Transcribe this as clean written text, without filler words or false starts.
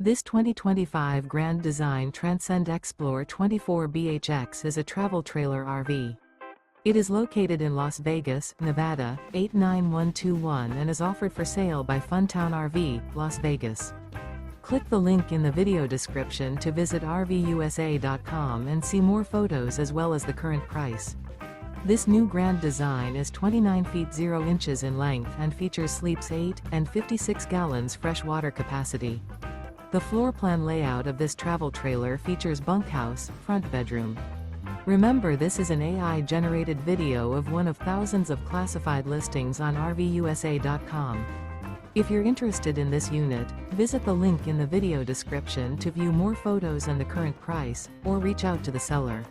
This 2025 Grand Design Transcend Xplor 24BHX is a travel trailer RV. It is located in Las Vegas, Nevada, 89121 and is offered for sale by Funtown RV, Las Vegas. Click the link in the video description to visit RVUSA.com and see more photos as well as the current price. This new Grand Design is 29 feet 0 inches in length and features sleeps 8 and 56 gallons fresh water capacity. The floor plan layout of this travel trailer features bunkhouse, front bedroom. Remember, this is an AI-generated video of one of thousands of classified listings on RVUSA.com. If you're interested in this unit, visit the link in the video description to view more photos and the current price, or reach out to the seller.